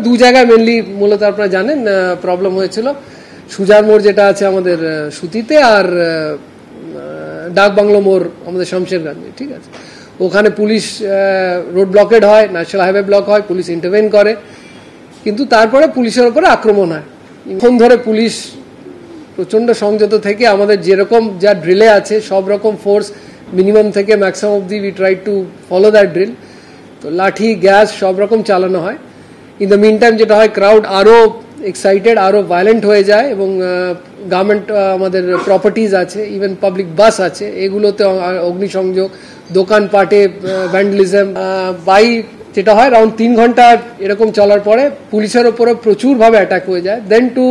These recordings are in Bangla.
দু জায়গায় মেনলি মূলত আপনারা জানেন প্রবলেম হয়েছিল, সুজার মোড় যেটা আছে আমাদের সুতিতে, আর ডাক বাংলো মোড় আমাদের শমশেরগঞ্জে। ঠিক আছে, ওখানে পুলিশ রোড ব্লকেড হয়, ন্যাশনাল হাইওয়ে ব্লক হয়, পুলিশ ইন্টারভেন করে, কিন্তু তারপরে পুলিশের উপরে আক্রমণ হয়। এখন ধরে পুলিশ প্রচণ্ড সংযত থেকে আমাদের যেরকম যা ড্রিলে আছে সব রকম ফোর্স মিনিমাম থেকে ম্যাক্সিমাম অবধি we try to follow that drill. তো লাঠি, গ্যাস সব রকম চালানো হয়। ইন দ্য মিন টাইম যেটা হয়, ক্রাউড আরও এক্সাইটেড, আরও ভায়োলেন্ট হয়ে যায়, এবং গভর্নমেন্ট আমাদের প্রপার্টিজ আছে, ইভেন পাবলিক বাস আছে, এগুলোতে অগ্নিসংযোগ, দোকানপাটে ভ্যান্ডালিজম। বাই যেটা হয় রাউন্ড 3 ঘন্টা এরকম চলার পরে পুলিশের ওপরে প্রচুরভাবে অ্যাটাক হয়ে যায়। Then to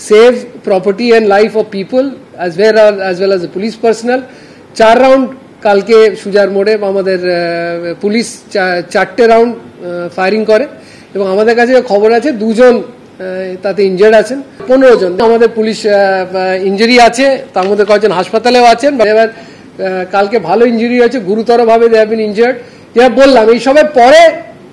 save property and life of people as well as the police personnel, 4 round কালকে সুজার মোড়ে আমাদের পুলিশ 4টে রাউন্ড ফায়ারিং করে, এবং আমাদের কাছে খবর আছে 2 জন তাতে ইনজার্ড আছেন, 15 জন আমাদের পুলিশ ইঞ্জুরি আছে, তার মধ্যে কয়েকজন হাসপাতালেও আছেন। এবার কালকে ভালো ইঞ্জুরি হয়েছে, গুরুতরভাবে দে হ্যাভ বিন ইনজার্ড। যেটা বললাম, এইসবের পরে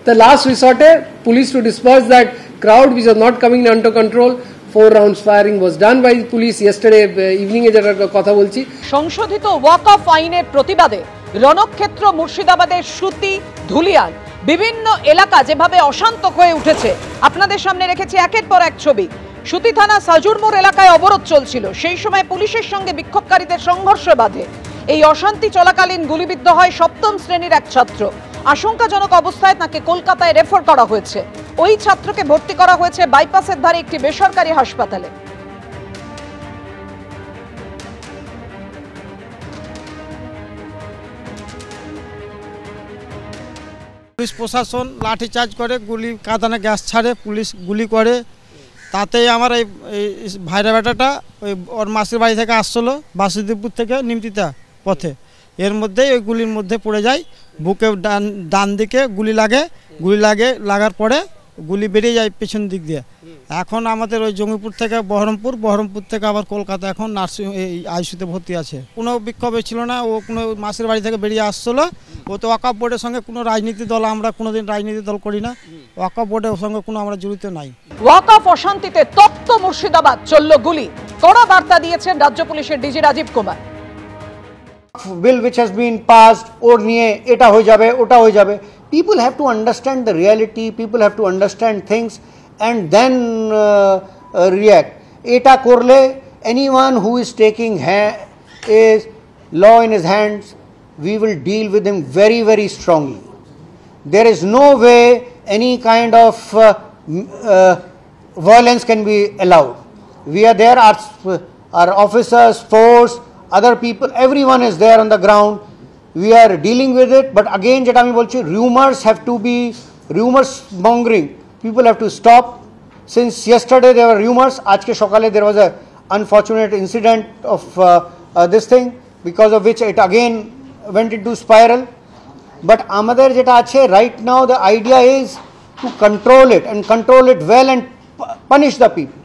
দ্য লাস্ট রিসর্টে police to disperse that crowd which was not coming under control, 4 rounds firing was done by police yesterday evening এ যেটা কথা বলছি। সংশোধিত ওয়াকফ আইনের প্রতিবাদে রণক্ষেত্র মুর্শিদাবাদের সুতি, ধুলিয়ান বিভিন্ন এলাকা যেভাবে অশান্ত হয়ে উঠেছে আপনাদের সামনে রেখেছি একের পর এক ছবি। সুতি থানা সাজুর মোড় এলাকায় অবরোধ চলছিল, সেই সময় পুলিশের সঙ্গে বিক্ষোভকারীদের সংঘর্ষ বাধে। এই অশান্তি চলাকালীন গুলিবিদ্ধ হয় 7ম শ্রেণীর এক ছাত্র। আশঙ্কাজনক অবস্থায় তাকে কলকাতায় রেফার করা হয়েছে। ওই ছাত্রকে ভর্তি করা হয়েছে বাইপাসের ধারে একটি বেসরকারি হাসপাতালে। পুলিশ প্রশাসন লাঠিচার্জ করে, গুলি কাঁদানে গ্যাস ছাড়ে, পুলিশ গুলি করে। তাতেই আমার এই ভাইরা বেটাটা ওর মাসির বাড়ি থেকে আসছিল বাসুদেবপুর থেকে নিমতিতা পথে, এর মধ্যেই ওই গুলির মধ্যে পড়ে যায়। বুকে ডান দিকে গুলি লাগার পরে গুলি বেরিয়ে যায় পেছন দিক দিয়ে। এখন আমাদের ওই জঙ্গিপুর থেকে বহরমপুর থেকে আবার কলকাতা এখন নার্সিং আইসিইউতে ভর্তি আছে। কোনো বিক্ষোভে ছিল না, ও কোনো মাসির বাড়ি থেকে বেরিয়ে আসছিল। ও তো ওয়াকফ বোর্ডের সঙ্গে কোনো রাজনীতি দল, আমরা কোনোদিন রাজনীতি দল করি না, ওয়াকফ বোর্ডের সঙ্গে কোনো আমরা জড়িত নাই। ওয়াকফ অশান্তিতে তপ্ত মুর্শিদাবাদ, চলল গুলি। কড়া বার্তা দিয়েছেন রাজ্য পুলিশের DG Rajiv Kumar. Bill which has been passed ওর নিয়ে এটা হয়ে যাবে, ওটা হয়ে যাবে। People have to understand the reality, people have to understand things and then react. এটা করলে anyone who is taking is law in his hands, we will deal with him very, very strongly. There is no way any kind of violence can be allowed. We are there, our officers, force, other people, everyone is there on the ground. We are dealing with it, but again jeta ami bolchi, rumors have to be, rumors mongering, people have to stop. Since yesterday there were rumors, ajke sokale there was a unfortunate incident of this thing, because of which it again went into spiral. But amader jeta ache right now, the idea is to control it and control it well and punish the people.